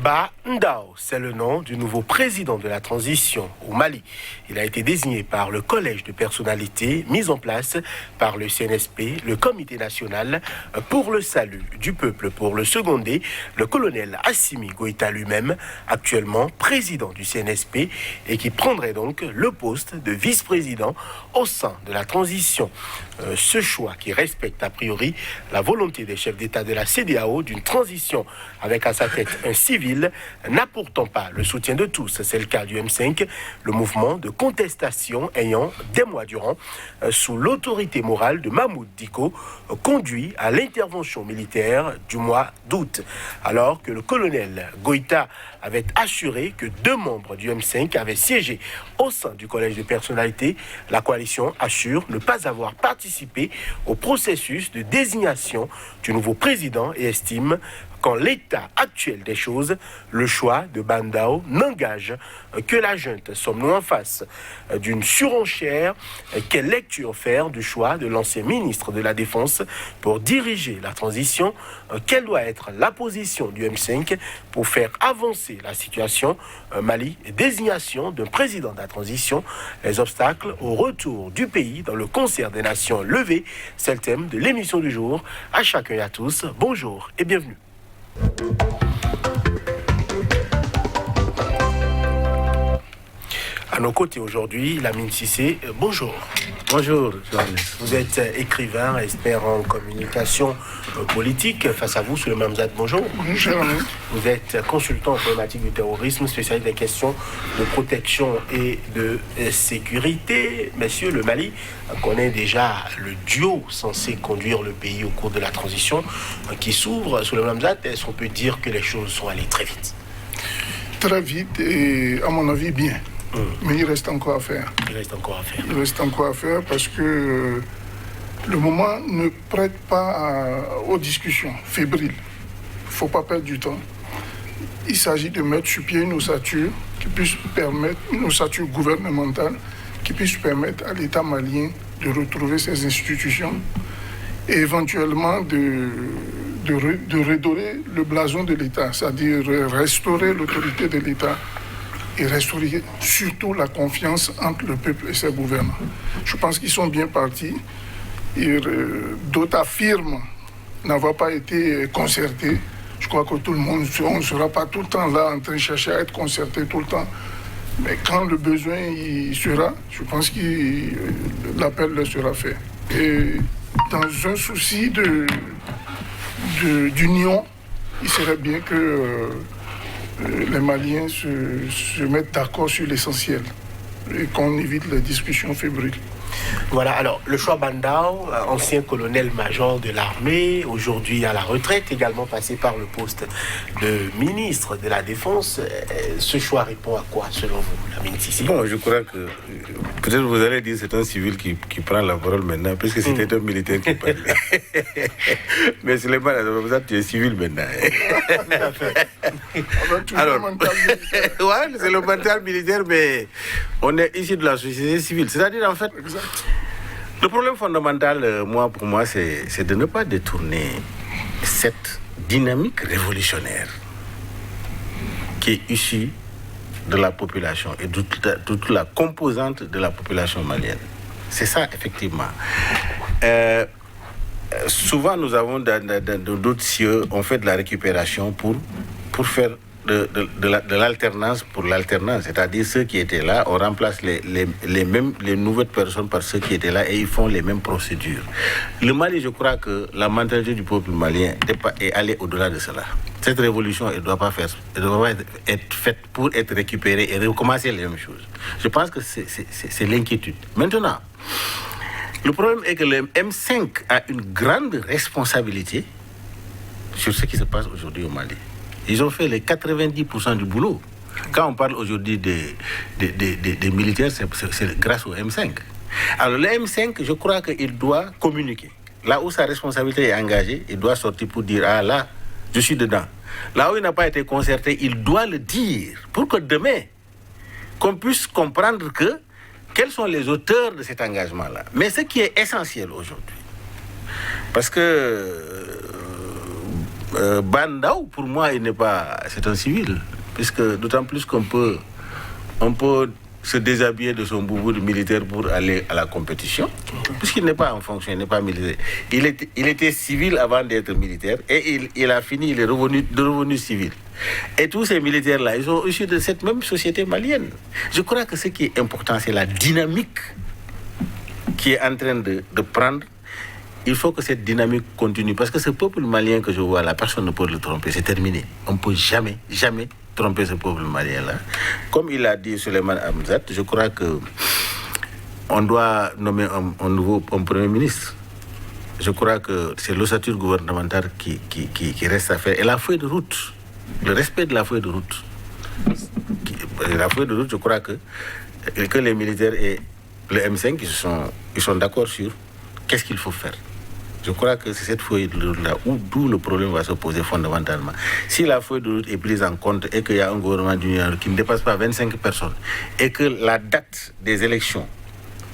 Ba Ndao, c'est le nom du nouveau président de la transition au Mali. Il a été désigné par le collège de personnalités mis en place par le CNSP, le Comité national pour le salut du peuple. Pour le seconder, le colonel Assimi Goïta lui-même, actuellement président du CNSP et qui prendrait donc le poste de vice-président au sein de la transition. Ce choix qui respecte a priori la volonté des chefs d'État de la CEDEAO d'une transition avec à sa tête un civil n'a pourtant pas le soutien de tous. C'est le cas du M5, le mouvement de contestation ayant des mois durant, sous l'autorité morale de Mahmoud Dicko, conduit à l'intervention militaire du mois d'août. Alors que le colonel Goïta avait assuré que 2 membres du M5 avaient siégé au sein du collège de personnalités, la coalition assure ne pas avoir participé au processus de désignation du nouveau président et estime qu'en l'état actuel des choses, le choix de Ba Ndao n'engage que la junte. Sommes-nous en face d'une surenchère? Quelle lecture faire du choix de l'ancien ministre de la Défense pour diriger la transition? Quelle doit être la position du M5 pour faire avancer la situation Mali? Désignation d'un président de la transition, les obstacles au retour du pays dans le concert des nations levées, c'est le thème de l'émission du jour. À chacun et à tous, bonjour et bienvenue. À nos côtés aujourd'hui, Lamine Cissé, bonjour. Bonjour, vous êtes écrivain, expert en communication politique. Face à vous, Souleymane Mzad, bonjour. Bonjour. Vous êtes consultant en problématique du terrorisme, spécialiste des questions de protection et de sécurité. Messieurs, le Mali connaît déjà le duo censé conduire le pays au cours de la transition qui s'ouvre. Souleymane Mzad, est-ce qu'on peut dire que les choses sont allées très vite? Très vite et, à mon avis, bien. Mais il reste encore à faire. Il reste encore à faire. Il reste encore à faire parce que le moment ne prête pas aux discussions fébriles. Il ne faut pas perdre du temps. Il s'agit de mettre sur pied une ossature qui puisse permettre, une ossature gouvernementale qui puisse permettre à l'État malien de retrouver ses institutions et éventuellement de redorer le blason de l'État, c'est-à-dire restaurer l'autorité de l'État et restaurer surtout la confiance entre le peuple et ses gouvernants. Je pense qu'ils sont bien partis. D'autres affirment n'avoir pas été concertés. Je crois que tout le monde, on ne sera pas tout le temps là en train de chercher à être concerté tout le temps. Mais quand le besoin y sera, je pense que l'appel leur sera fait. Et dans un souci d'union, il serait bien que les Maliens se mettent d'accord sur l'essentiel et qu'on évite les discussions fébriles. Voilà, alors le choix Ba Ndao, ancien colonel-major de l'armée, aujourd'hui à la retraite, également passé par le poste de ministre de la Défense, ce choix répond à quoi selon vous, Lamine Cissé? Bon, je crois que peut-être vous allez dire que c'est un civil qui prend la parole maintenant, puisque c'était un militaire qui parlait. Mais ce n'est pas la tu es civil maintenant. Alors, ouais, c'est le mental militaire, mais on est ici de la société civile. C'est-à-dire, en fait, le problème fondamental, pour moi, c'est de ne pas détourner cette dynamique révolutionnaire qui est issue de la population et de toute la composante de la population malienne. C'est ça, effectivement. Souvent, nous avons dans d'autres cieux, on fait de la récupération pour faire de l'alternance pour l'alternance, c'est-à-dire ceux qui étaient là, on remplace les nouvelles personnes par ceux qui étaient là et ils font les mêmes procédures. Le Mali, je crois que la mentalité du peuple malien est allée au-delà de cela. Cette révolution, elle ne doit pas être faite pour être récupérée et recommencer les mêmes choses. Je pense que c'est l'inquiétude. Maintenant, le problème est que le M5 a une grande responsabilité sur ce qui se passe aujourd'hui au Mali. Ils ont fait les 90% du boulot. Quand on parle aujourd'hui des militaires, c'est grâce au M5. Alors le M5, je crois qu'il doit communiquer. Là où sa responsabilité est engagée, il doit sortir pour dire « Ah là, je suis dedans ». Là où il n'a pas été concerté, il doit le dire pour que demain, qu'on puisse comprendre quels sont les auteurs de cet engagement-là. Mais ce qui est essentiel aujourd'hui, parce que Bandao, pour moi, c'est un civil. Puisque d'autant plus qu'on peut se déshabiller de son boubou de militaire pour aller à la compétition, puisqu'il n'est pas en fonction, il n'est pas militaire. Il était civil avant d'être militaire et il a fini, il est revenu civil. Et tous ces militaires-là, ils sont issus de cette même société malienne. Je crois que ce qui est important, c'est la dynamique qui est en train de prendre. Il faut que cette dynamique continue. Parce que ce peuple malien que je vois là, personne ne peut le tromper. C'est terminé. On ne peut jamais tromper ce peuple malien-là. Comme il a dit Suleiman Hamzat, je crois qu'on doit nommer un Premier ministre. Je crois que c'est l'ossature gouvernementale qui reste à faire. Et la feuille de route, le respect de la feuille de route. La feuille de route, je crois que les militaires et le M5, ils sont d'accord sur qu'est-ce qu'il faut faire. Je crois que c'est cette feuille de route-là d'où le problème va se poser fondamentalement. Si la feuille de route est prise en compte et qu'il y a un gouvernement d'union qui ne dépasse pas 25 personnes et que la date des élections,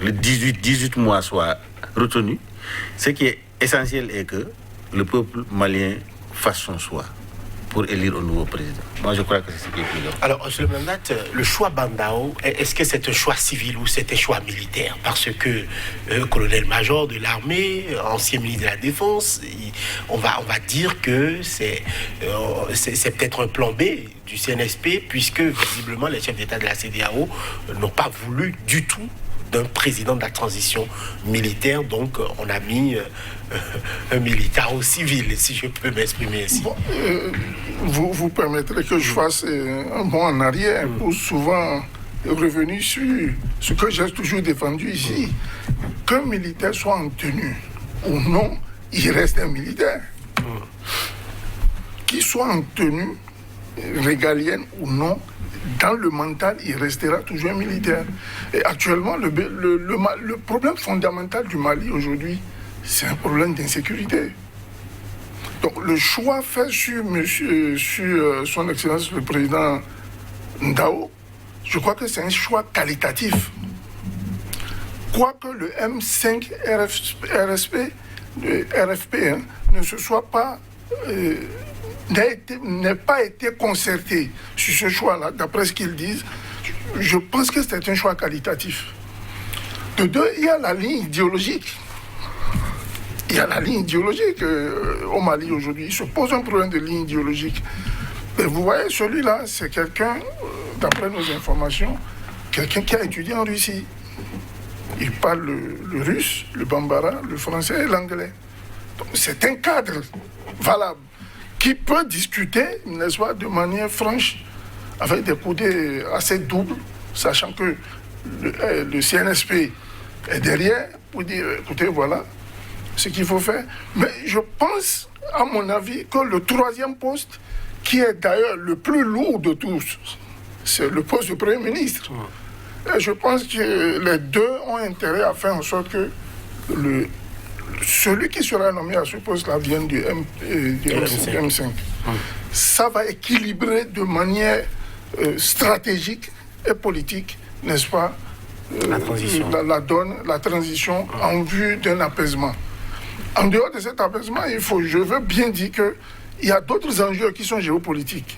le 18 mois, soit retenue, ce qui est essentiel est que le peuple malien fasse son choix pour élire un nouveau président. Moi, je crois que c'est ce qui est plus important. Alors, M. Mandat, le choix Bandao, est-ce que c'est un choix civil ou c'est un choix militaire? Parce que colonel-major de l'armée, ancien ministre de la Défense, on va dire que c'est peut-être un plan B du CNSP, puisque visiblement les chefs d'État de la CEDEAO n'ont pas voulu du tout d'un président de la transition militaire, donc on a mis un militaire au civil, si je peux m'exprimer ainsi. Bon, vous permettrez que je fasse un bond en arrière pour souvent revenir sur ce que j'ai toujours défendu ici. Qu'un militaire soit en tenue ou non, il reste un militaire. Qu'il soit en tenue régalienne ou non, dans le mental, il restera toujours un militaire. Et actuellement, le problème fondamental du Mali aujourd'hui, c'est un problème d'insécurité. Donc le choix fait sur son Excellence le Président Ndao, je crois que c'est un choix qualitatif. Quoique le M5 RFP ne se soit pas... n'ait pas été concerté sur ce choix-là, d'après ce qu'ils disent, je pense que c'est un choix qualitatif. De deux, il y a la ligne idéologique. Il y a la ligne idéologique au Mali aujourd'hui. Il se pose un problème de ligne idéologique. Et vous voyez, celui-là, c'est quelqu'un, d'après nos informations, quelqu'un qui a étudié en Russie. Il parle le russe, le bambara, le français et l'anglais. Donc c'est un cadre valable qui peut discuter, n'est-ce pas, de manière franche, avec des côtés assez doubles, sachant que le CNSP est derrière pour dire, écoutez, voilà ce qu'il faut faire. Mais je pense, à mon avis, que le troisième poste, qui est d'ailleurs le plus lourd de tous, c'est le poste de Premier ministre. Et je pense que les deux ont intérêt à faire en sorte que celui qui sera nommé à ce poste-là vienne du M5. Ça va équilibrer de manière stratégique et politique, n'est-ce pas, la transition en vue d'un apaisement. En dehors de cet apaisement, je veux bien dire qu'il y a d'autres enjeux qui sont géopolitiques.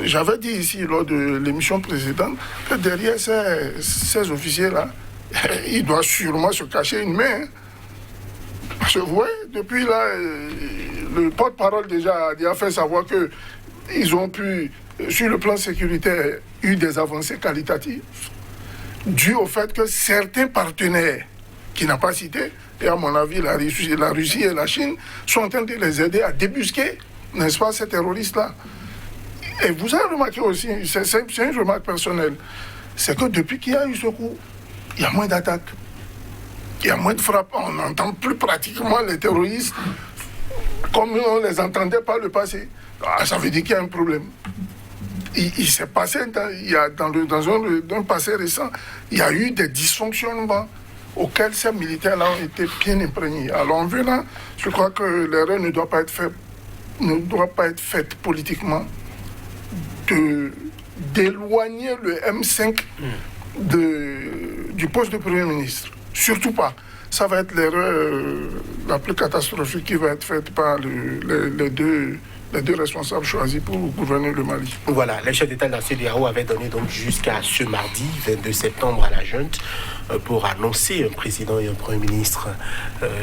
J'avais dit ici, lors de l'émission précédente, que derrière ces officiers-là, il doit sûrement se cacher une main. Parce que vous voyez, depuis là, le porte-parole déjà a fait savoir qu'ils ont pu, sur le plan sécuritaire, eu des avancées qualitatives, dû au fait que certains partenaires, qui n'a pas cité, et à mon avis, la Russie et la Chine, sont en train de les aider à débusquer, n'est-ce pas, ces terroristes-là. Et vous avez remarqué aussi, c'est une remarque personnelle, c'est que depuis qu'il y a eu ce coup, il y a moins d'attaques. Il y a moins de frappes. On n'entend plus pratiquement les terroristes comme on les entendait par le passé. Ça veut dire qu'il y a un problème. Il s'est passé, dans un passé récent, il y a eu des dysfonctionnements auxquels ces militaires-là ont été bien imprégnés. Alors en venant, je crois que l'erreur ne doit pas être faite politiquement d'éloigner le M5 du poste de Premier ministre. Surtout pas. Ça va être l'erreur la plus catastrophique qui va être faite par les deux responsables choisis pour gouverner le Mali. Voilà, les chefs d'État de la CEDEAO avaient donné donc jusqu'à ce mardi 22 septembre à la junte pour annoncer un président et un premier ministre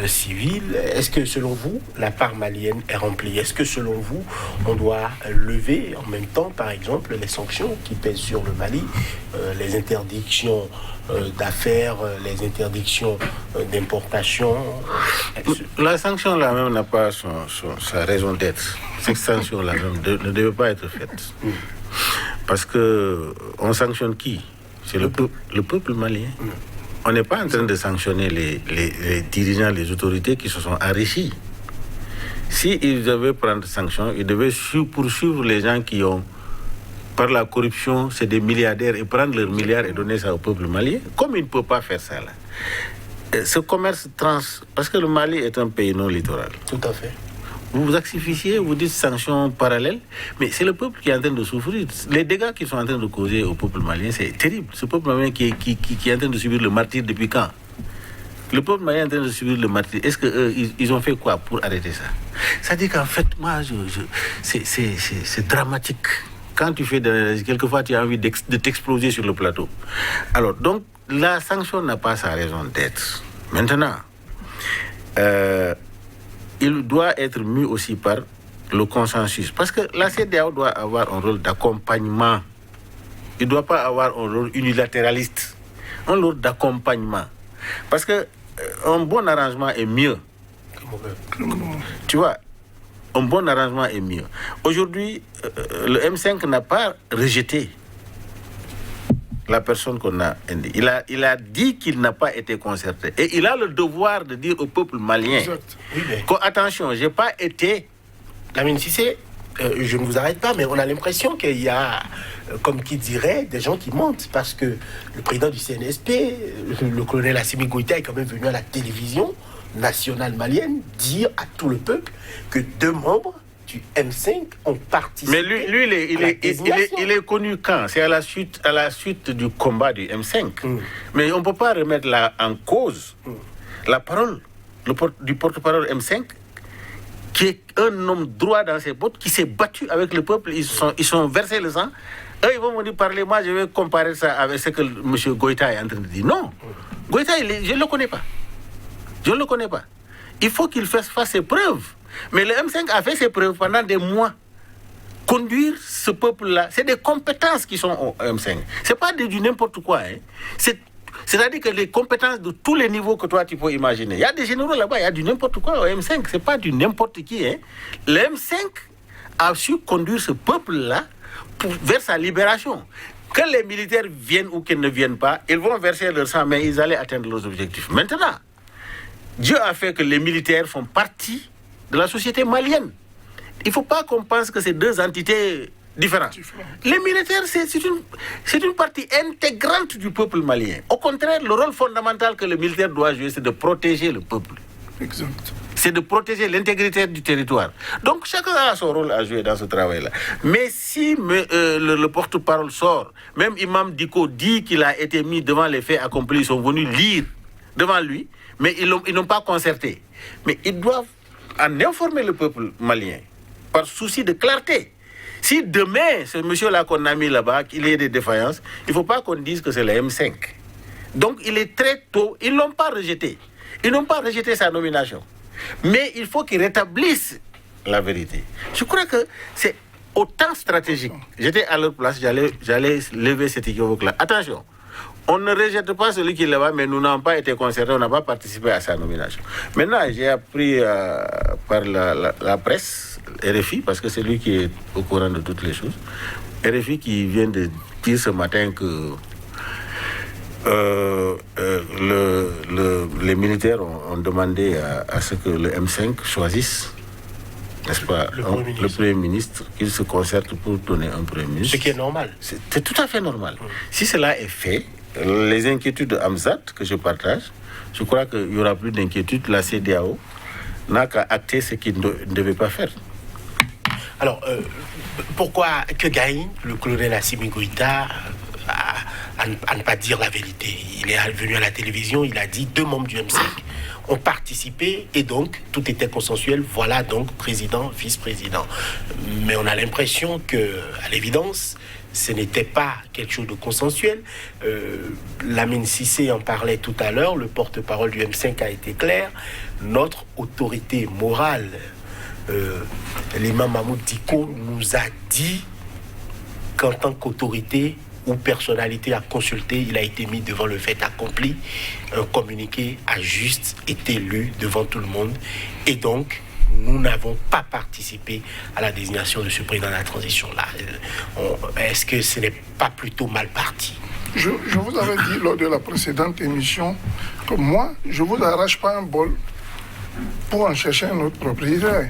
civil. Est-ce que selon vous, la part malienne est remplie? Est-ce que selon vous, on doit lever en même temps, par exemple, les sanctions qui pèsent sur le Mali, les interdictions d'affaires, les interdictions d'importation? La sanction là même n'a pas sa raison d'être. Cette sanction là même ne devait pas être faite. Parce que on sanctionne qui? C'est le peuple malien. On n'est pas en train de sanctionner les dirigeants, les autorités qui se sont enrichis. S'ils devaient prendre sanctions, ils devaient poursuivre les gens qui ont, par la corruption, c'est des milliardaires, et prendre leurs milliards et donner ça au peuple malien. Comme il ne peut pas faire ça là. Ce commerce parce que le Mali est un pays non littoral. Tout à fait. Vous vous axifiez, vous dites sanctions parallèles, mais c'est le peuple qui est en train de souffrir. Les dégâts qu'ils sont en train de causer au peuple malien, c'est terrible. Ce peuple malien qui est en train de subir le martyre depuis quand? Le peuple malien est en train de subir le martyre. Est-ce qu'eux, ils ont fait quoi pour arrêter ça? Ça dit qu'en fait, moi, c'est dramatique. Quand tu fais quelquefois, tu as envie de t'exploser sur le plateau. Alors, donc, la sanction n'a pas sa raison d'être. Maintenant, il doit être mis aussi par le consensus. Parce que la CEDEAO doit avoir un rôle d'accompagnement. Il ne doit pas avoir un rôle unilatéraliste. Un rôle d'accompagnement. Parce que un bon arrangement est mieux. Tu vois, un bon arrangement est mieux. Aujourd'hui, le M5 n'a pas rejeté la personne qu'on a indiquée. Il a dit qu'il n'a pas été concerté. Et il a le devoir de dire au peuple malien attention, je n'ai pas été... Lamine Cissé, je ne vous arrête pas, mais on a l'impression qu'il y a, comme qui dirait, des gens qui mentent. Parce que le président du CNSP, le colonel Assimi Goïta, est quand même venu à la télévision nationale malienne dire à tout le peuple que 2 membres du M5 ont participé. Mais lui il est connu quand? C'est à la suite du combat du M5. Mais on ne peut pas remettre là en cause la parole du porte-parole M5, qui est un homme droit dans ses bottes, qui s'est battu avec le peuple. Ils sont versés le sang. Eux, ils vont me dire, parler, moi, je vais comparer ça avec ce que M. Goïta est en train de dire. Non, Goïta, je ne le connais pas. Je ne le connais pas. Il faut qu'il fasse ses preuves. Mais le M5 a fait ses preuves pendant des mois. Conduire ce peuple-là, c'est des compétences qui sont au M5. Ce n'est pas du n'importe quoi. Hein. C'est-à-dire que les compétences de tous les niveaux que toi tu peux imaginer. Il y a des généraux là-bas, il y a du n'importe quoi au M5. Ce n'est pas du n'importe qui. Hein. Le M5 a su conduire ce peuple-là vers sa libération. Que les militaires viennent ou qu'ils ne viennent pas, ils vont verser leur sang, mais ils allaient atteindre leurs objectifs. Maintenant, Dieu a fait que les militaires font partie de la société malienne. Il ne faut pas qu'on pense que c'est 2 entités différentes. Les militaires, c'est une partie intégrante du peuple malien. Au contraire, le rôle fondamental que le militaire doit jouer, c'est de protéger le peuple. Exact. C'est de protéger l'intégrité du territoire. Donc chacun a son rôle à jouer dans ce travail-là. Mais si le porte-parole sort, même Imam Diko dit qu'il a été mis devant les faits accomplis, ils sont venus lire devant lui, mais ils n'ont pas concerté. Mais ils doivent en informer le peuple malien, par souci de clarté. Si demain, ce monsieur-là qu'on a mis là-bas, qu'il y ait des défaillances, il ne faut pas qu'on dise que c'est le M5. Donc il est très tôt, ils ne l'ont pas rejeté. Ils n'ont pas rejeté sa nomination. Mais il faut qu'ils rétablissent la vérité. Je crois que c'est autant stratégique. J'étais à leur place, j'allais lever cet équivoque-là. Attention, on ne rejette pas celui qui est là-bas, mais nous n'avons pas été concernés, on n'a pas participé à sa nomination. Maintenant, j'ai appris par la presse, RFI, parce que c'est lui qui est au courant de toutes les choses, RFI qui vient de dire ce matin que les militaires ont demandé à ce que le M5 choisisse, n'est-ce pas, le Premier ministre, qu'il se concerte pour donner un Premier ministre. Ce qui est normal. C'est tout à fait normal. Si cela est fait, les inquiétudes de Hamzat, que je partage, je crois qu'il n'y aura plus d'inquiétude. La CEDEAO n'a qu'à acter ce qu'il ne devait pas faire. Alors, pourquoi que Gaïn, le colonel Assimi Goïta, a à ne pas dire la vérité. Il est venu à la télévision, il a dit 2 membres du M5 ont participé et donc tout était consensuel. Voilà donc président, vice-président. Mais on a l'impression que, à l'évidence, ce n'était pas quelque chose de consensuel. Lamine Cissé en parlait tout à l'heure, le porte-parole du M5 a été clair. Notre autorité morale, l'imam Mahmoud Diko, nous a dit qu'en tant qu'autorité ou personnalité à consulter, il a été mis devant le fait accompli. Un communiqué a juste été lu devant tout le monde. Et donc, nous n'avons pas participé à la désignation de ce président de la transition-là. Est-ce que ce n'est pas plutôt mal parti? Je vous avais dit lors de la précédente émission que moi, je ne vous arrache pas un bol pour en chercher un autre propriétaire.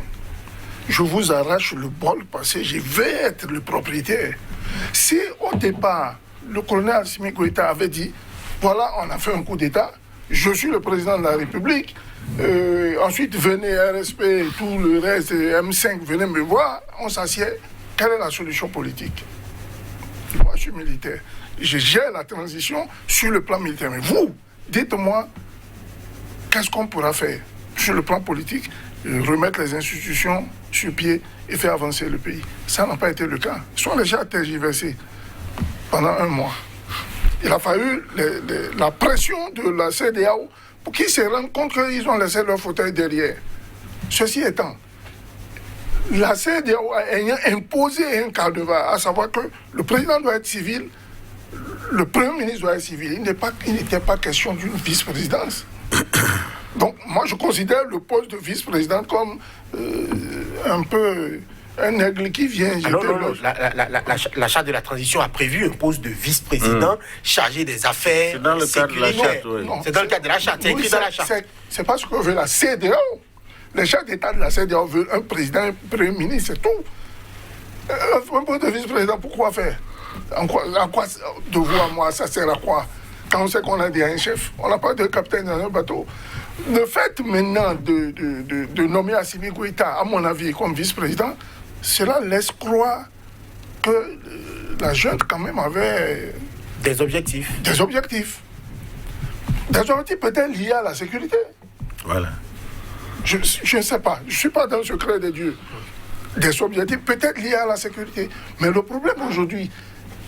Je vous arrache le bol parce que je vais être le propriétaire. Si au départ, le colonel Assimi Goïta avait dit, voilà, on a fait un coup d'État, je suis le président de la République, ensuite venez RSP, tout le reste, M5, venez me voir, on s'assied, quelle est la solution politique? Moi, je suis militaire. Je gère la transition sur le plan militaire. Mais vous, dites-moi, qu'est-ce qu'on pourra faire sur le plan politique? Remettre les institutions sur pied et faire avancer le pays. Ça n'a pas été le cas. Ils sont déjà tergiversés pendant 1 mois. Il a fallu la pression de la CEDEAO pour qu'ils se rendent compte qu'ils ont laissé leur fauteuil derrière. Ceci étant, la CEDEAO ayant imposé un cadre, à savoir que le président doit être civil, le premier ministre doit être civil. Il n'était pas question d'une vice-présidence. Donc, moi, je considère le poste de vice-président comme un peu un aigle qui vient jeter l'autre. La charte de la transition a prévu un poste de vice-président chargé des affaires. C'est dans le cadre de la charte, oui. C'est dans le cadre de la charte, c'est écrit dans la charte. C'est pas ce que veut la CEDEAO. Les chefs d'État de la CEDEAO veulent un président, un premier ministre, c'est tout. Un poste de vice-président, pourquoi faire? En quoi, de vous à moi, ça sert à quoi? Quand on sait qu'on a un chef, on n'a pas de capitaine dans un bateau. Le fait maintenant de nommer Assimi Goïta, à mon avis, comme vice-président, cela laisse croire que la junte quand même avait des objectifs. Des objectifs. Des objectifs peut-être liés à la sécurité. Voilà. Je ne sais pas. Je ne suis pas dans le secret de Dieu. Des objectifs peut-être liés à la sécurité. Mais le problème aujourd'hui,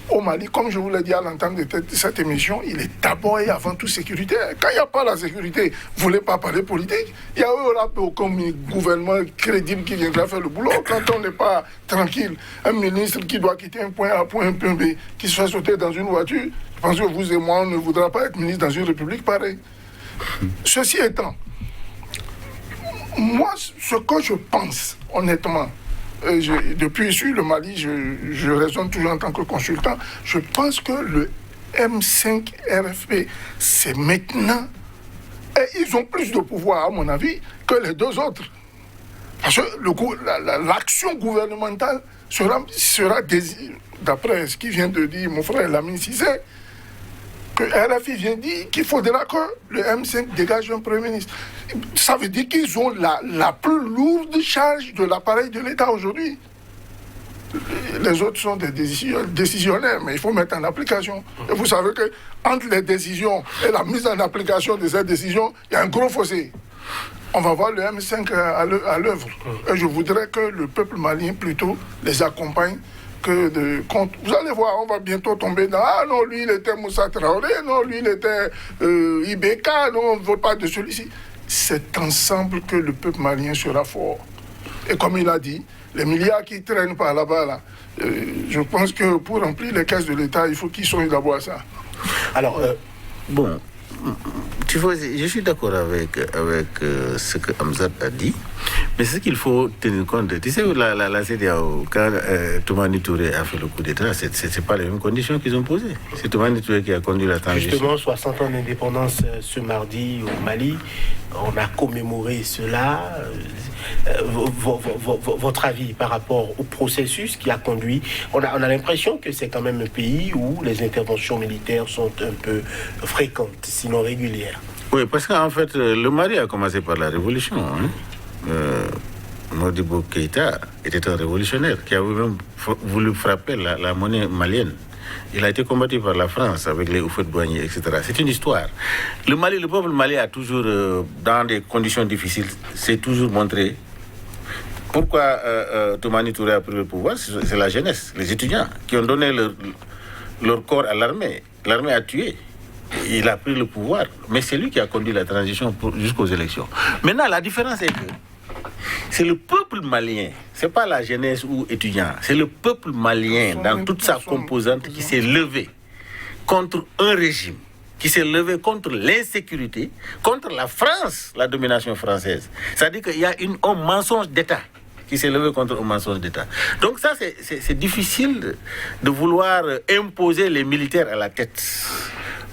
au Mali, comme je vous l'ai dit à l'entame de cette émission, il est d'abord et avant tout sécuritaire. Quand il n'y a pas la sécurité, vous ne voulez pas parler politique, il n'y aura aucun gouvernement crédible qui viendra faire le boulot. Quand on n'est pas tranquille, un ministre qui doit quitter un point A pour un point B, qui se fait sauter dans une voiture, je pense que vous et moi, on ne voudra pas être ministre dans une république pareille. Ceci étant, moi, ce que je pense, honnêtement, depuis ici, le Mali, je raisonne toujours en tant que consultant. Je pense que le M5 RFP, c'est maintenant. Et ils ont plus de pouvoir, à mon avis, que les 2 autres. Parce que l'action gouvernementale sera d'après ce qu'il vient de dire mon frère Lamine Cissé, que RFI vient dire qu'il faudra que le M5 dégage un Premier ministre. Ça veut dire qu'ils ont la plus lourde charge de l'appareil de l'État aujourd'hui. Les autres sont des décisionnaires, mais il faut mettre en application. Et vous savez qu'entre les décisions et la mise en application de ces décisions, il y a un gros fossé. On va voir le M5 à l'œuvre. Et je voudrais que le peuple malien plutôt les accompagne que de compte. Vous allez voir, on va bientôt tomber dans ah non, lui il était Moussa Traoré, non, lui il était IBK, non, on ne veut pas de celui-ci. C'est ensemble que le peuple malien sera fort. Et comme il a dit, les milliards qui traînent par là-bas, là, je pense que pour remplir les caisses de l'État, il faut qu'ils soient d'abord à ça. Alors, bon, tu vois, je suis d'accord avec ce que Hamzat a dit, mais ce qu'il faut tenir compte, tu sais, la CEDEAO, quand Toumani Touré a fait le coup d'État, c'est pas les mêmes conditions qu'ils ont posées. C'est Toumani Touré qui a conduit la transition. Justement, 60 ans d'indépendance ce mardi au Mali, on a commémoré cela. Votre avis par rapport au processus qui a conduit, on a l'impression que c'est quand même un pays où les interventions militaires sont un peu fréquentes, sinon régulières. Oui, parce qu'en fait, le Mali a commencé par la révolution. Modibo Keïta était un révolutionnaire qui avait même voulu frapper la monnaie malienne. Il a été combattu par la France avec les Houphouët-Boigny, etc. C'est une histoire. Le peuple malien a toujours, dans des conditions difficiles, s'est toujours montré. Pourquoi Toumani Touré a pris le pouvoir? C'est la jeunesse, les étudiants qui ont donné leur corps à l'armée. L'armée a tué. Il a pris le pouvoir. Mais c'est lui qui a conduit la transition jusqu'aux élections. Maintenant, la différence est que c'est le peuple malien, c'est pas la jeunesse ou étudiant, c'est le peuple malien dans toute sa composante qui s'est levé contre un régime, qui s'est levé contre l'insécurité, contre la France, la domination française. C'est-à-dire qu'il y a un mensonge d'État qui s'est levé contre un mensonge d'État. Donc ça, c'est difficile de vouloir imposer les militaires à la tête.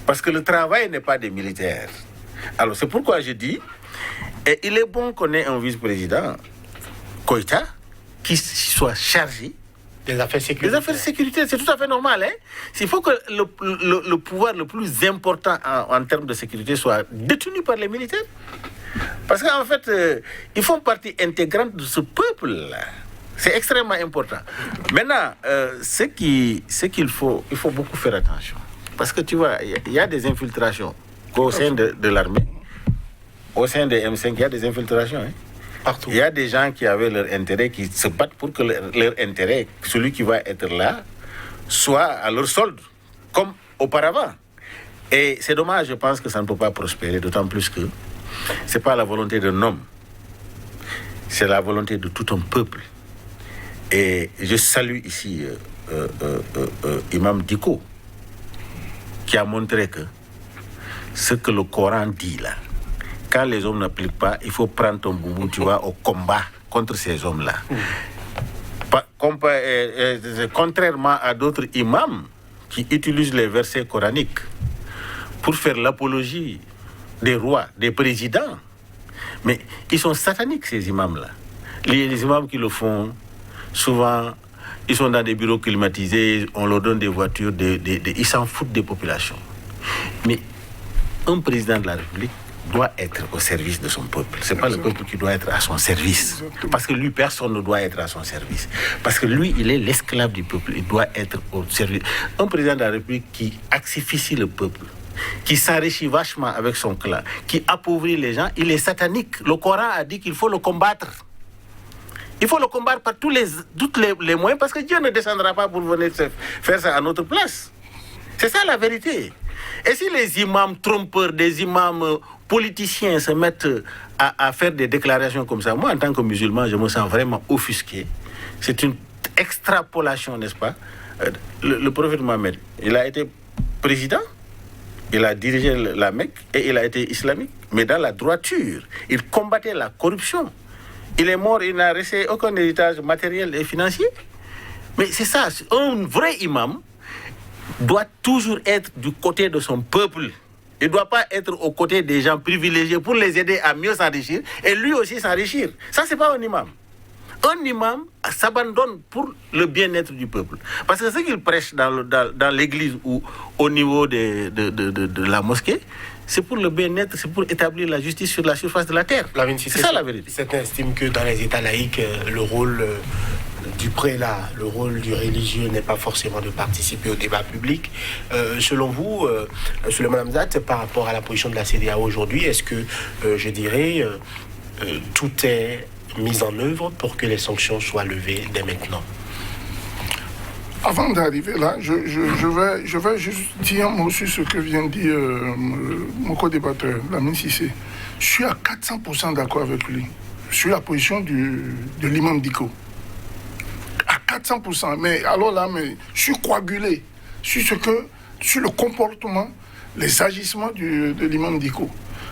Parce que le travail n'est pas des militaires. Alors c'est pourquoi je dis, et il est bon qu'on ait un vice-président, Koïta, qui soit chargé des affaires sécuritaires. Les affaires de sécurité, c'est tout à fait normal. Hein? Il faut que le pouvoir le plus important en termes de sécurité soit détenu par les militaires. Parce qu'en fait, ils font partie intégrante de ce peuple-là. C'est extrêmement important. Maintenant, il faut beaucoup faire attention. Parce que tu vois, il y a des infiltrations au sein de l'armée. Au sein des M5, il y a des infiltrations. Hein? Partout. Il y a des gens qui avaient leur intérêt, qui se battent pour que leur intérêt, celui qui va être là, soit à leur solde, comme auparavant. Et c'est dommage, je pense que ça ne peut pas prospérer, d'autant plus que ce n'est pas la volonté d'un homme, c'est la volonté de tout un peuple. Et je salue ici Imam Dicko, qui a montré que ce que le Coran dit là, quand les hommes n'appliquent pas, il faut prendre ton boubou, tu vas au combat contre ces hommes-là. Contrairement à d'autres imams qui utilisent les versets coraniques pour faire l'apologie des rois, des présidents. Mais ils sont sataniques, ces imams-là. Les imams qui le font, souvent, ils sont dans des bureaux climatisés, on leur donne des voitures, ils s'en foutent des populations. Mais un président de la République doit être au service de son peuple. Ce n'est pas le peuple qui doit être à son service. Parce que lui, personne ne doit être à son service. Parce que lui, il est l'esclave du peuple. Il doit être au service. Un président de la République qui axifie le peuple, qui s'enrichit vachement avec son clan, qui appauvrit les gens, il est satanique. Le Coran a dit qu'il faut le combattre. Il faut le combattre par tous les moyens, parce que Dieu ne descendra pas pour venir faire ça à notre place. C'est ça la vérité. Et si les imams trompeurs, des imams politiciens se mettent à faire des déclarations comme ça, moi en tant que musulman, je me sens vraiment offusqué. C'est une extrapolation, n'est-ce pas? Le prophète Mohammed, il a été président, il a dirigé la Mecque et il a été islamique, mais dans la droiture. Il combattait la corruption. Il est mort, il n'a laissé aucun héritage matériel et financier. Mais c'est ça, un vrai imam doit toujours être du côté de son peuple. Il ne doit pas être aux côtés des gens privilégiés pour les aider à mieux s'enrichir et lui aussi s'enrichir. Ça, ce n'est pas un imam. Un imam s'abandonne pour le bien-être du peuple. Parce que ce qu'il prêche dans l'église ou au niveau de la mosquée, c'est pour le bien-être, c'est pour établir la justice sur la surface de la terre. C'est ça la vérité. Certains estiment que dans les États laïques, le rôle du prélat, le rôle du religieux n'est pas forcément de participer au débat public. Selon vous, Souleymane Hamzat, par rapport à la position de la CEDEAO aujourd'hui, est-ce que, je dirais, tout est mis en œuvre pour que les sanctions soient levées dès maintenant? Avant d'arriver là, je vais juste dire moi aussi ce que vient de dire mon co-débatteur, Lamine Cissé. Je suis à 400% d'accord avec lui sur la position de l'imam Dicko. À 400%. Mais alors là, je suis coagulé sur le comportement, les agissements de l'imam Dicko.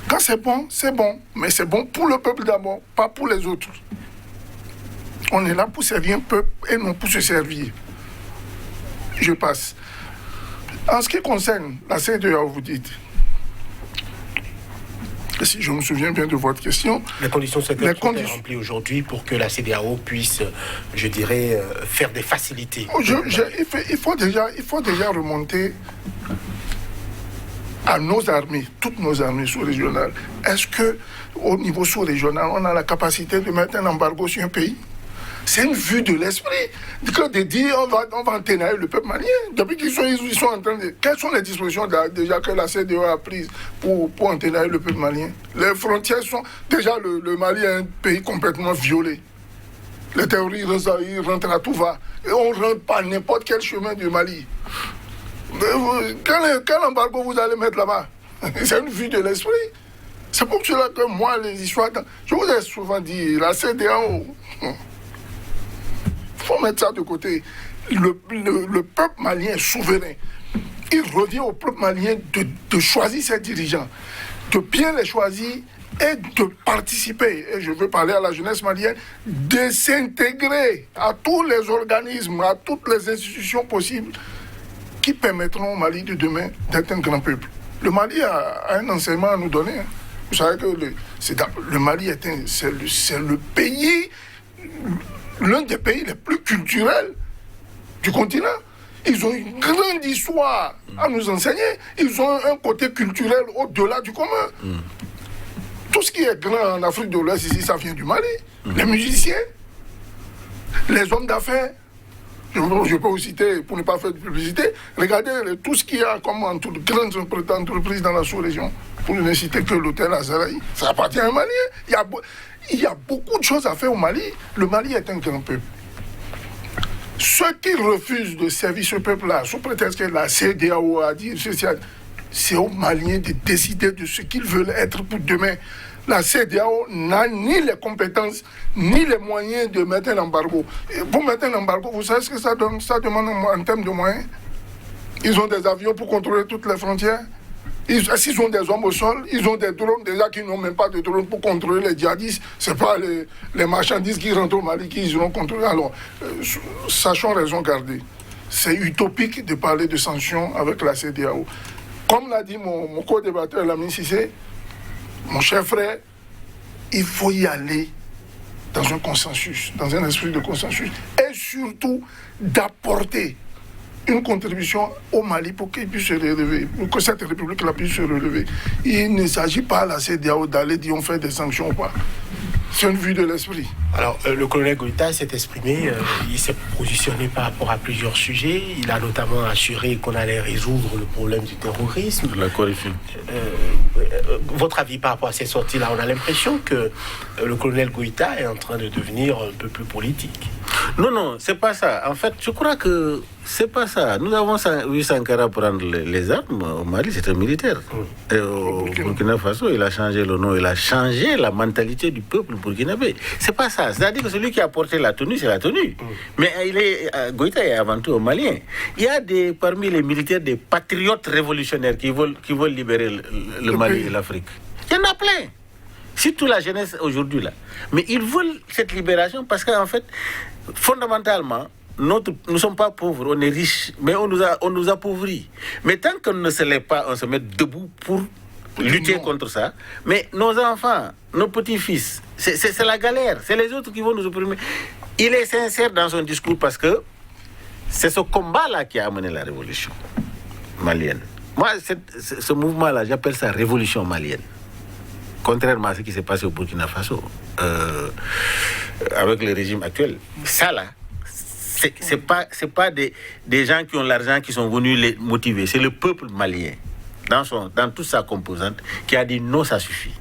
Quand c'est bon, mais c'est bon pour le peuple d'abord, pas pour les autres. On est là pour servir un peuple et non pour se servir. Je passe. En ce qui concerne la CEDEAO, vous dites, si je me souviens bien de votre question, les conditions sont remplies aujourd'hui pour que la CEDEAO puisse, je dirais, faire des facilités. Il faut déjà remonter à nos armées, toutes nos armées sous-régionales. Est-ce qu'au niveau sous-régional, on a la capacité de mettre un embargo sur un pays? C'est une vue de l'esprit. Que de dire on va enténailler le peuple malien. Depuis qu'ils sont en train de... Quelles sont les dispositions déjà que la CEDEAO a prises pour enténailler le peuple malien? Les frontières sont... Déjà, le Mali est un pays complètement violé. Les terroristes, ils rentrent à tout va. Et on ne rentre pas n'importe quel chemin du Mali. Quel embargo vous allez mettre là-bas? C'est une vue de l'esprit. C'est pour cela que moi, les histoires... Je vous ai souvent dit, la CEDEAO... Il faut mettre ça de côté. Le peuple malien est souverain. Il revient au peuple malien de choisir ses dirigeants, de bien les choisir et de participer. Et je veux parler à la jeunesse malienne, de s'intégrer à tous les organismes, à toutes les institutions possibles qui permettront au Mali de demain d'être un grand peuple. Le Mali a un enseignement à nous donner. Vous savez que le Mali c'est le pays... l'un des pays les plus culturels du continent. Ils ont une grande histoire à nous enseigner. Ils ont un côté culturel au-delà du commun. Tout ce qui est grand en Afrique de l'Ouest, ici, ça vient du Mali. Les musiciens, les hommes d'affaires. Je peux vous citer, pour ne pas faire de publicité, regardez tout ce qu'il y a comme grandes entreprises dans la sous-région. Pour ne citer que l'hôtel Azaraï. Ça appartient à un Malien. Il y a beaucoup de choses à faire au Mali. Le Mali est un grand peuple. Ceux qui refusent de servir ce peuple-là, sous prétexte que la CEDEAO a dit, c'est aux Maliens de décider de ce qu'ils veulent être pour demain. La CEDEAO n'a ni les compétences, ni les moyens de mettre un embargo. Et pour mettre un embargo, vous savez ce que ça demande en termes de moyens? Ils ont des avions pour contrôler toutes les frontières. S'ils ont des hommes au sol, ils ont des drones, déjà qui n'ont même pas de drones pour contrôler les djihadistes. Ce n'est pas les marchandises qui rentrent au Mali qui iront contrôler. Alors, sachons raison garder. C'est utopique de parler de sanctions avec la CEDEAO. Comme l'a dit mon co-débatteur Lamine Cissé, mon cher frère, il faut y aller dans un consensus, dans un esprit de consensus, et surtout d'apporter une contribution au Mali pour qu'il puisse se relever, pour que cette république-là puisse se relever. Il ne s'agit pas à la CEDEAO d'aller dire on fait des sanctions ou pas. C'est une vue de l'esprit. Alors, le colonel Goïta s'est exprimé, il s'est positionné par rapport à plusieurs sujets. Il a notamment assuré qu'on allait résoudre le problème du terrorisme. La corruption. Votre avis par rapport à ces sorties-là? On a l'impression que le colonel Goïta est en train de devenir un peu plus politique. Non, c'est pas ça. En fait, je crois que c'est pas ça. Nous avons vu Sankara prendre les armes au Mali, c'est un militaire. Et au Burkina Faso, il a changé le nom, il a changé la mentalité du peuple burkinabé. C'est pas ça. C'est-à-dire que celui qui a porté la tenue, c'est la tenue. Mais Goïta est avant tout malien. Il y a parmi les militaires des patriotes révolutionnaires qui veulent libérer le Mali et l'Afrique. Il y en a plein. Surtout la jeunesse aujourd'hui là. Mais ils veulent cette libération parce qu'en fait, fondamentalement, nous ne sommes pas pauvres, on est riches, mais on nous appauvrit. Mais tant qu'on ne se lève pas, on se met debout pour lutter contre ça. Mais nos enfants, nos petits-fils, c'est la galère. C'est les autres qui vont nous opprimer. Il est sincère dans son discours parce que c'est ce combat-là qui a amené la révolution malienne. Moi, ce mouvement-là, j'appelle ça révolution malienne. Contrairement à ce qui s'est passé au Burkina Faso, avec le régime actuel. Ça, là, c'est pas des gens qui ont l'argent qui sont venus les motiver. C'est le peuple malien, dans toute sa composante, qui a dit non, ça suffit.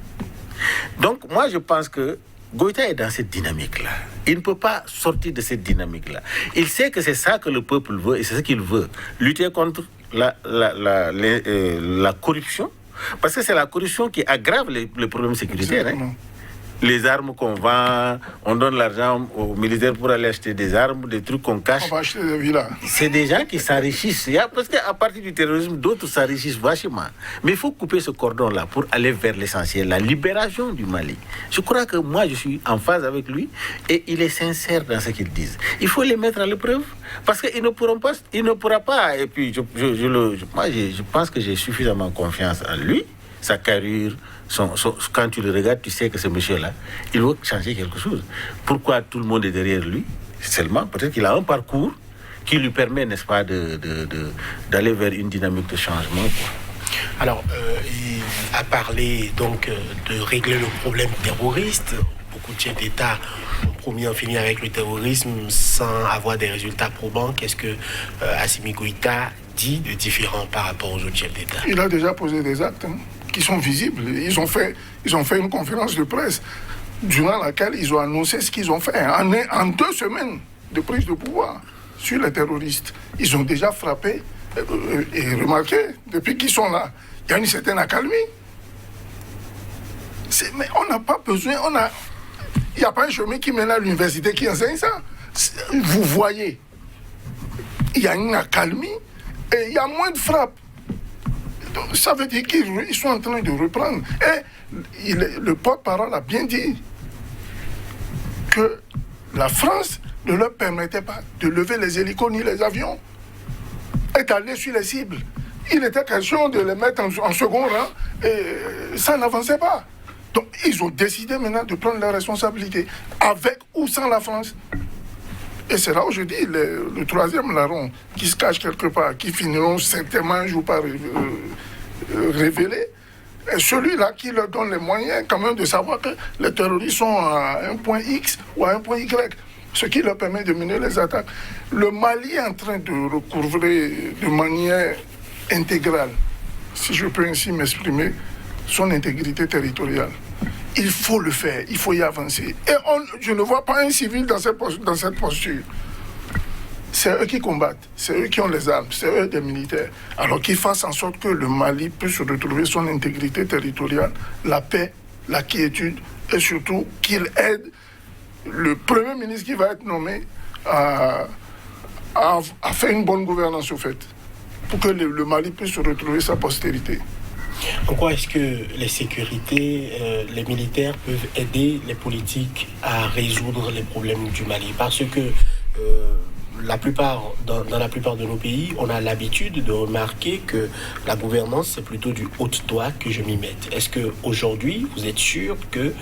Donc, moi, je pense que Goïta est dans cette dynamique-là. Il ne peut pas sortir de cette dynamique-là. Il sait que c'est ça que le peuple veut et c'est ce qu'il veut. Lutter contre la corruption. Parce que c'est la corruption qui aggrave les problèmes sécuritaires. Les armes qu'on vend, on donne l'argent aux militaires pour aller acheter des armes, des trucs qu'on cache. On va acheter des villas. C'est des gens qui s'enrichissent. Parce qu'à partir du terrorisme, d'autres s'enrichissent vachement. Mais il faut couper ce cordon-là pour aller vers l'essentiel, la libération du Mali. Je crois que moi, je suis en phase avec lui et il est sincère dans ce qu'il dit. Il faut les mettre à l'épreuve parce qu'il ne pourra pas. Et puis, moi, je pense que j'ai suffisamment confiance en lui, sa carrure. Quand tu le regardes, tu sais que ce monsieur-là, il veut changer quelque chose. Pourquoi tout le monde est derrière lui? Seulement, peut-être qu'il a un parcours qui lui permet, n'est-ce pas, d'aller vers une dynamique de changement, quoi. Alors, il a parlé donc de régler le problème terroriste. beaucoup de chefs d'État ont promis en finir avec le terrorisme sans avoir des résultats probants. Qu'est-ce que Assimi Goïta dit de différent par rapport aux autres chefs d'État? Il a déjà posé des actes qui sont visibles. Ils ont fait une conférence de presse durant laquelle ils ont annoncé ce qu'ils ont fait. En 2 semaines de prise de pouvoir sur les terroristes, ils ont déjà frappé et remarqué, depuis qu'ils sont là, il y a une certaine accalmie. Mais on n'a pas besoin, il n'y a pas un chemin qui mène à l'université qui enseigne ça. Vous voyez, il y a une accalmie et il y a moins de frappes. Donc, ça veut dire qu'ils sont en train de reprendre. Et le porte-parole a bien dit que la France ne leur permettait pas de lever les hélicos ni les avions et d'aller sur les cibles. Il était question de les mettre en second rang et ça n'avançait pas. Donc ils ont décidé maintenant de prendre leurs responsabilités, avec ou sans la France. Et c'est là où je dis, le troisième larron qui se cache quelque part, qui finiront certainement un jour par révéler, est celui-là qui leur donne les moyens quand même de savoir que les terroristes sont à un point X ou à un point Y, ce qui leur permet de mener les attaques. Le Mali est en train de recouvrer de manière intégrale, si je peux ainsi m'exprimer, son intégrité territoriale. Il faut le faire, il faut y avancer. Et je ne vois pas un civil dans cette posture. C'est eux qui combattent, c'est eux qui ont les armes, c'est eux des militaires. Alors qu'ils fassent en sorte que le Mali puisse retrouver son intégrité territoriale, la paix, la quiétude, et surtout qu'il aide le Premier ministre qui va être nommé à faire une bonne gouvernance au fait, pour que le Mali puisse retrouver sa postérité. En quoi est-ce que les sécurités, les militaires peuvent aider les politiques à résoudre les problèmes du Mali? Parce que dans la plupart de nos pays, on a l'habitude de remarquer que la gouvernance, c'est plutôt du haut de toi que je m'y mette. Est-ce qu'aujourd'hui, vous êtes sûr que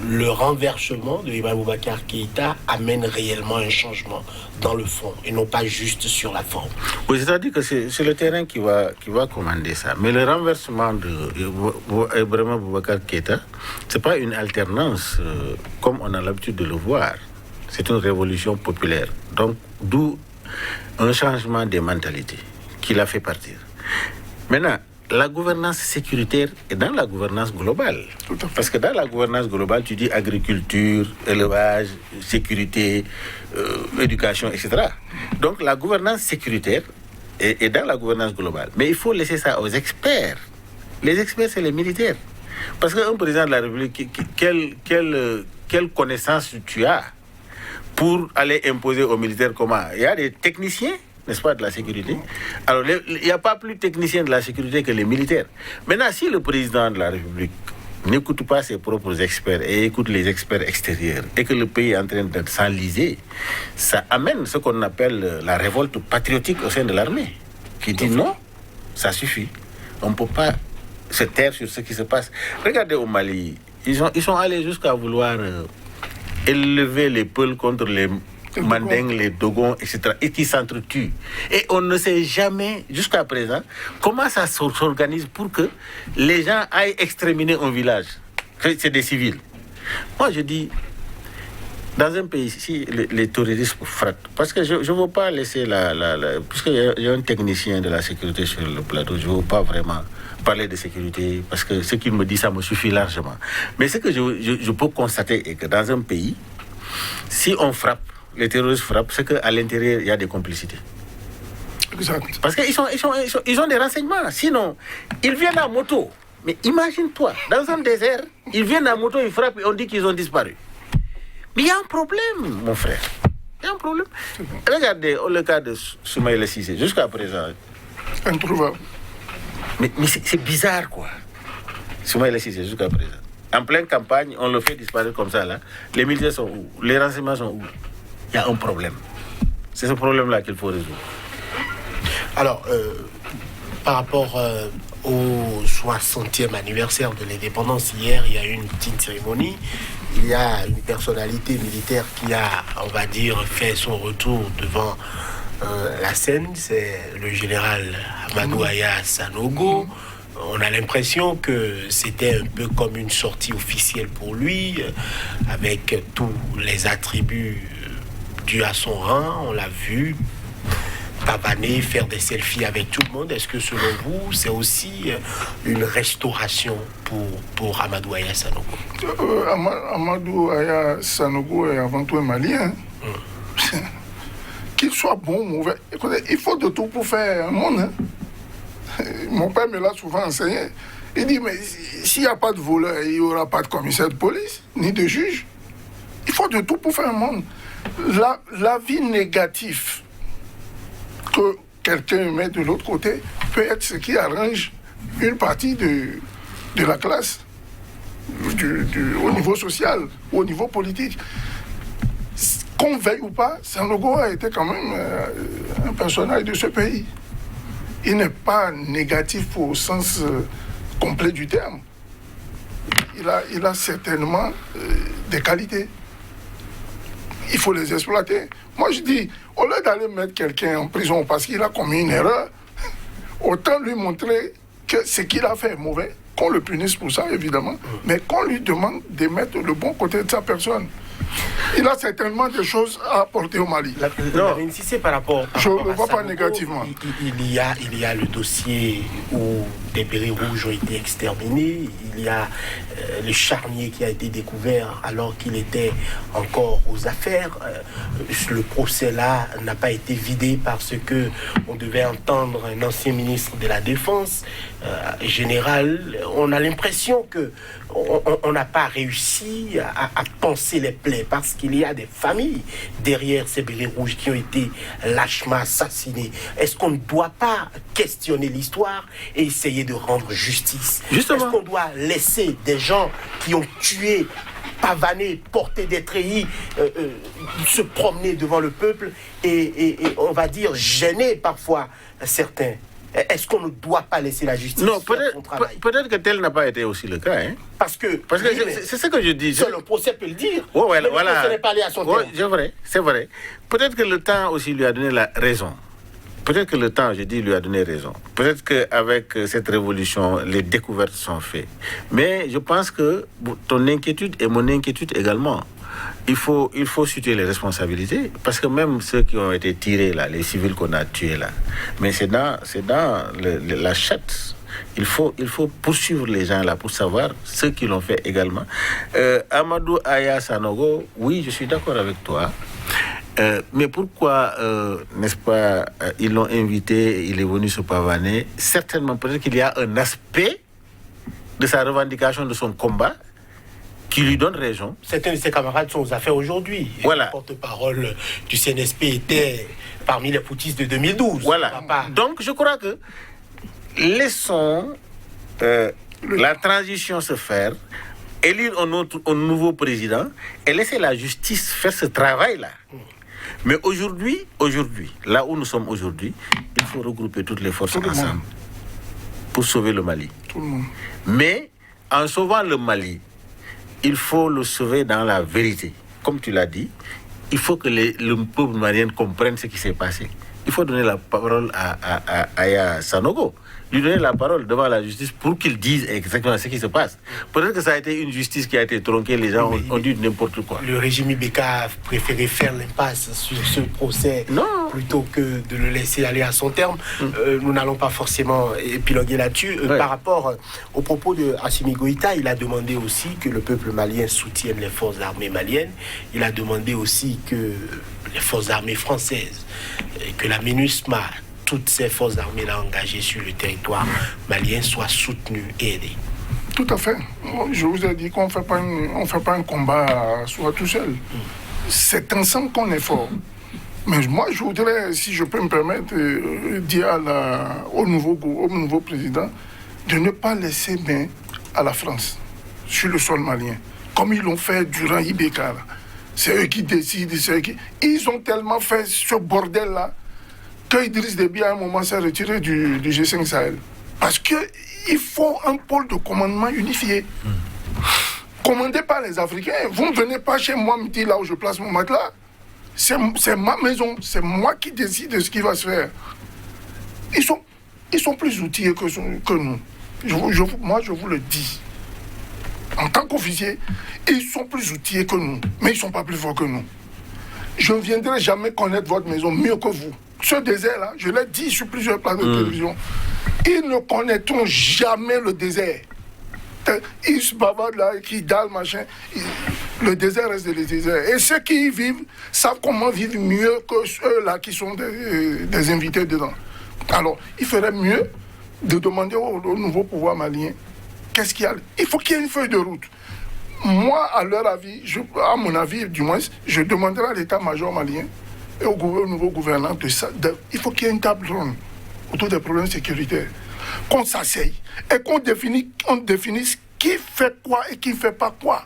le renversement de Ibrahim Boubacar Keïta amène réellement un changement dans le fond et non pas juste sur la forme? Oui, c'est-à-dire que c'est le terrain qui va commander ça. Mais le renversement de Ibrahim Boubacar Keïta, ce n'est pas une alternance comme on a l'habitude de le voir. C'est une révolution populaire. Donc, d'où un changement des mentalités qui l'a fait partir. Maintenant, la gouvernance sécuritaire est dans la gouvernance globale. Parce que dans la gouvernance globale, tu dis agriculture, élevage, sécurité, éducation, etc. Donc, la gouvernance sécuritaire est dans la gouvernance globale. Mais il faut laisser ça aux experts. Les experts, c'est les militaires. Parce qu'un président de la République, quelle connaissance tu as pour aller imposer aux militaires comment? Il y a des techniciens, n'est-ce pas, de la sécurité. Alors, il n'y a pas plus de techniciens de la sécurité que les militaires. Maintenant, si le président de la République n'écoute pas ses propres experts et écoute les experts extérieurs et que le pays est en train d'être s'enliser, ça amène ce qu'on appelle la révolte patriotique au sein de l'armée, qui dit non, ça suffit. On ne peut pas se taire sur ce qui se passe. Regardez au Mali, ils sont allés jusqu'à vouloir élever les Peuls contre les Mandingues, les Dogons, etc., et qui s'entretuent. Et on ne sait jamais, jusqu'à présent, comment ça s'organise pour que les gens aillent exterminer un village. C'est des civils. Moi, je dis, dans un pays, si les terroristes frappent, parce que je ne veux pas laisser puisqu'il y a un technicien de la sécurité sur le plateau, je ne veux pas vraiment parler de sécurité, parce que ce qu'il me dit, ça me suffit largement. Mais ce que je peux constater est que dans un pays, si on frappe, les terroristes frappent, c'est qu'à l'intérieur, il y a des complicités. Exact. Parce qu'ils ont des renseignements. Sinon, ils viennent à moto. Mais imagine-toi, dans un désert, ils viennent à moto, ils frappent et on dit qu'ils ont disparu. Mais il y a un problème, mon frère. Il y a un problème. Regardez le cas de Soumaïla Cissé, jusqu'à présent. Introuvable. Mais c'est bizarre, quoi. Soumaïla Cissé, jusqu'à présent. En pleine campagne, on le fait disparaître comme ça, là. Les militaires sont où? Les renseignements sont où? Il y a un problème. C'est ce problème-là qu'il faut résoudre. Alors, par rapport au 60e anniversaire de l'indépendance, hier, il y a eu une petite cérémonie. Il y a une personnalité militaire qui a, on va dire, fait son retour devant la scène. C'est le général Amadou Aya Sanogo. On a l'impression que c'était un peu comme une sortie officielle pour lui, avec tous les attributs dus à son rang. On l'a vu pavaner, faire des selfies avec tout le monde. Est-ce que selon vous, c'est aussi une restauration pour Amadou Aya Sanogo? Amadou Aya Sanogo est avant tout un Malien. Qu'il soit bon ou mauvais, écoutez, il faut de tout pour faire un monde. Hein. Mon père me l'a souvent enseigné. Il dit, mais s'il n'y a pas de voleur, il n'y aura pas de commissaire de police, ni de juge. Il faut de tout pour faire un monde. L'avis négatif que quelqu'un met de l'autre côté peut être ce qui arrange une partie de la classe, au niveau social, au niveau politique. Qu'on veuille ou pas, Sanogo a été quand même un personnage de ce pays. Il n'est pas négatif au sens complet du terme. Il a certainement des qualités. Il faut les exploiter. Moi, je dis, au lieu d'aller mettre quelqu'un en prison parce qu'il a commis une erreur, autant lui montrer que ce qu'il a fait est mauvais, qu'on le punisse pour ça, évidemment, mais qu'on lui demande de mettre le bon côté de sa personne. Il a certainement des choses à apporter au Mali. Si c'est par rapport je ne le vois pas Sanogo, négativement. Il y a le dossier où des bérets rouges ont été exterminés. Il y a le charnier qui a été découvert alors qu'il était encore aux affaires. Le procès là n'a pas été vidé parce que on devait entendre un ancien ministre de la Défense général. On a l'impression que on n'a pas réussi à penser les plaies parce qu'il y a des familles derrière ces bérets rouges qui ont été lâchement assassinés. Est-ce qu'on ne doit pas questionner l'histoire et essayer de rendre justice? Justement. Est-ce qu'on doit laisser des gens qui ont tué, pavané, porté des treillis, se promener devant le peuple et on va dire gêner parfois certains? Est-ce qu'on ne doit pas laisser la justice faire son travail? Peut-être que tel n'a pas été aussi le cas. Hein? Parce que c'est ce que je dis. Seul le procès peut le dire. Ouais, mais voilà. le procès n'est pas allé à son terme. C'est vrai. Peut-être que le temps aussi lui a donné la raison. Peut-être que le temps, je dis, lui a donné raison. Peut-être qu'avec cette révolution, les découvertes sont faites. Mais je pense que ton inquiétude et mon inquiétude également, il faut situer les responsabilités. Parce que même ceux qui ont été tirés, là, les civils qu'on a tués, là, mais c'est dans la chatte. Il faut poursuivre les gens là pour savoir ce qu'ils l'ont fait également. Amadou Aya Sanogo, oui, je suis d'accord avec toi. Mais pourquoi, n'est-ce pas, ils l'ont invité, il est venu se pavaner? Certainement, peut-être qu'il y a un aspect de sa revendication, de son combat, qui lui donne raison. Certains de ses camarades sont aux affaires aujourd'hui. Voilà. Le porte-parole du CNSP était parmi les poutistes de 2012. Voilà. Donc, je crois que laissons la transition se faire, élire un nouveau président et laisser la justice faire ce travail-là. Mais aujourd'hui, là où nous sommes aujourd'hui, il faut regrouper toutes les forces ensemble pour sauver le Mali. Tout le monde. Mais en sauvant le Mali, il faut le sauver dans la vérité. Comme tu l'as dit, il faut que le peuple malien comprenne ce qui s'est passé. Il faut donner la parole à Aya Sanogo, lui donner la parole devant la justice pour qu'il dise exactement ce qui se passe. Peut-être que ça a été une justice qui a été tronquée, les gens ont dit n'importe quoi. Le régime Ibeka a préféré faire l'impasse sur ce procès plutôt que de le laisser aller à son terme. Nous n'allons pas forcément épiloguer là-dessus. Par rapport aux propos de Assimi Goïta, il a demandé aussi que le peuple malien soutienne les forces armées maliennes. Il a demandé aussi que les forces armées françaises, que la MINUSMA, toutes ces forces armées-là engagées sur le territoire malien soient soutenues et aidées. Tout à fait. Je vous ai dit qu'on ne fait pas un combat à soi tout seul. C'est ensemble qu'on est fort. Mais moi, je voudrais, si je peux me permettre, dire au nouveau président de ne pas laisser main à la France sur le sol malien, comme ils l'ont fait durant Ibeka. C'est eux qui décident, Ils ont tellement fait ce bordel-là que Idriss Déby à un moment s'est retiré du G5 Sahel. Parce qu'il faut un pôle de commandement unifié. Commandé par les Africains. Vous ne venez pas chez moi me dire là où je place mon matelas. C'est ma maison. C'est moi qui décide de ce qui va se faire. Ils sont plus outillés que nous. moi, je vous le dis. En tant qu'officiers, ils sont plus outillés que nous, mais ils ne sont pas plus forts que nous. Je ne viendrai jamais connaître votre maison mieux que vous. Ce désert-là, je l'ai dit sur plusieurs plateaux de télévision, ils ne connaîtront jamais le désert. Ils se bavardent là, ils crient dalle, machin. Le désert reste le désert. Et ceux qui y vivent savent comment vivre mieux que ceux-là qui sont des invités dedans. Alors, il ferait mieux de demander au nouveau pouvoir malien qu'est-ce qu'il y a. Il faut qu'il y ait une feuille de route. Moi, à leur avis, à mon avis du moins, je demanderai à l'état-major malien et au nouveau gouvernant il faut qu'il y ait une table ronde autour des problèmes sécuritaires. Qu'on s'asseye et qu'on définisse qui fait quoi et qui ne fait pas quoi.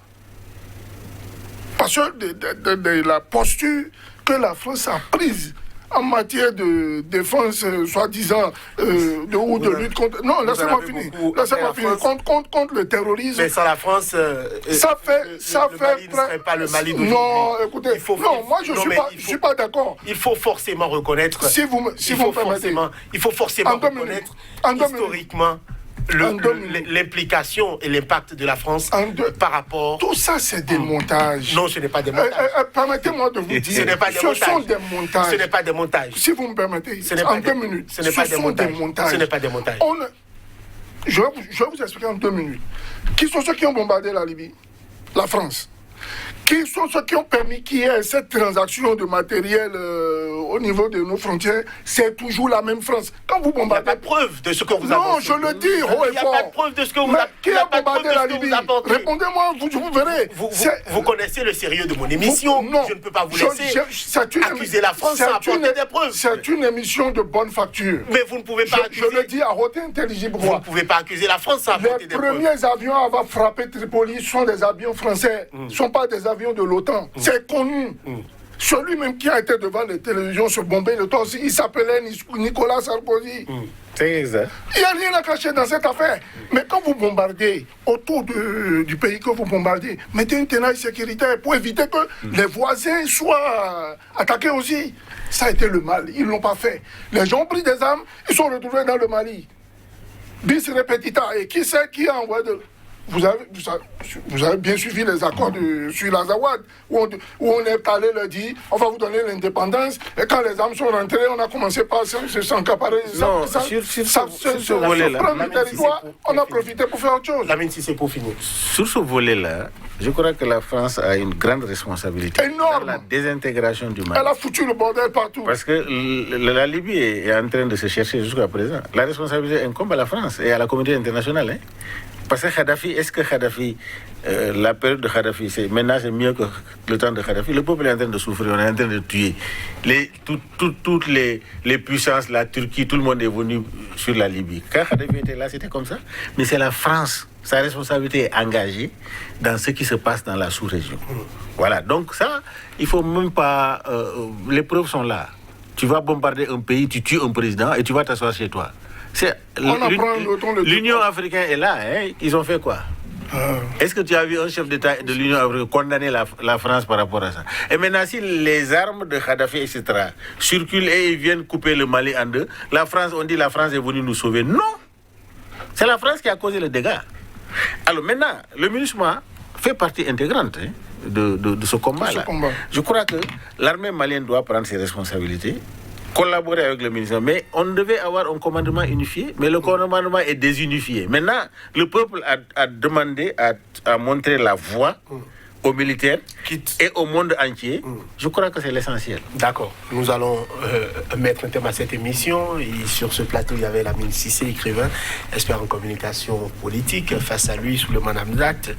Parce que de la posture que la France a prise en matière de défense, soi-disant, de lutte contre... Non, laissez-moi finir. Laissez-moi finir. Contre le terrorisme... Mais sans la France, le Mali ne serait pas le Mali d'aujourd'hui. Non, écoutez, moi je ne suis pas d'accord. Il faut forcément reconnaître... Si vous permettez... Il faut forcément reconnaître historiquement l'implication et l'impact de la France par rapport... Tout ça, c'est des montages. Non, ce n'est pas des montages. Permettez-moi de vous dire, ce sont des montages. Ce n'est pas des montages. Si vous me permettez, en 2 minutes, ce sont des montages. Ce n'est pas des montages. Je vais vous expliquer en 2 minutes. Qui sont ceux qui ont bombardé la Libye? La France. Qui sont ceux qui ont permis qu'il y ait cette transaction de matériel au niveau de nos frontières? C'est toujours la même France. Quand vous bombardez... Il n'y a pas de preuve de ce que vous avez... Non, je le dis haut et fort. Il n'y a pas de preuve de ce que vous avez... Qui a bombardé la Libye? Répondez-moi, vous verrez. Vous connaissez le sérieux de mon émission. Non. Je ne peux pas vous laisser accuser la France sans apporter des preuves. C'est une émission de bonne facture. Mais vous ne pouvez pas accuser... Je le dis à haute intelligible. Vous ne pouvez pas accuser la France sans apporter des preuves. Les premiers avions à avoir frappé Tripoli sont des avions français. Ce ne sont pas des avions de l'OTAN. C'est connu. Celui même qui a été devant les télévisions se bomber le torse, il s'appelait Nicolas Sarkozy. C'est exact. Il n'y a rien à cacher dans cette affaire. Mais quand vous bombardez autour du pays que vous bombardez, mettez une tenaille sécuritaire pour éviter que les voisins soient attaqués aussi. Ça a été le mal. Ils ne l'ont pas fait. Les gens ont pris des armes, ils sont retrouvés dans le Mali. Bis repetita. Et qui c'est qui a envoyé de... Vous avez bien suivi les accords sur l'Azawad, où on est allé leur dire on va vous donner l'indépendance, et quand les armes sont rentrées, on a commencé par s'encaparer. Non, sur ce volet-là, on a profité pour faire autre chose. Lamine, si c'est pour finir. Sur ce volet-là, je crois que la France a une grande responsabilité énorme dans la désintégration du Mali. Elle a foutu le bordel partout. Parce que la Libye est en train de se chercher jusqu'à présent. La responsabilité incombe à la France et à la communauté internationale. Hein. Parce que Kadhafi, est-ce que Kadhafi, la période de Kadhafi, maintenant c'est mieux que le temps de Kadhafi? Le peuple est en train de souffrir, on est en train de tuer. Toutes les puissances, la Turquie, tout le monde est venu sur la Libye. Quand Kadhafi était là, c'était comme ça. Mais c'est la France, sa responsabilité est engagée dans ce qui se passe dans la sous-région. Voilà, donc ça, il ne faut même pas... les preuves sont tu vas bombarder un pays, tu tues un président et tu vas t'asseoir chez toi. L'Union africaine est là, hein? Ils ont fait quoi? Est-ce que tu as vu un chef d'État de l'Union africaine condamner la France par rapport à ça? Et maintenant, si les armes de Kadhafi, etc., circulent et ils viennent couper le Mali en deux, la France, on dit la France est venue nous sauver. Non! C'est la France qui a causé le dégât. Alors maintenant, le MINUSMA fait partie intégrante de ce combat-là. Je crois que l'armée malienne doit prendre ses responsabilités, collaborer avec le ministère, mais on devait avoir un commandement unifié, mais le commandement est désunifié. Maintenant, le peuple a demandé à montrer la voie aux militaires et au monde entier. Je crois que c'est l'essentiel. D'accord. Nous allons mettre un terme à cette émission. Et sur ce plateau, il y avait Lamine Cissé, écrivain, expert en communication politique. Face à lui, Souleymane Hamzat,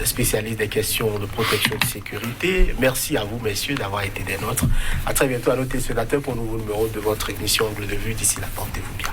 spécialiste des questions de protection de sécurité. Merci à vous, messieurs, d'avoir été des nôtres. À très bientôt à nos téléspectateurs pour un nouveau numéro de votre émission Angle de Vue. D'ici là, portez-vous bien.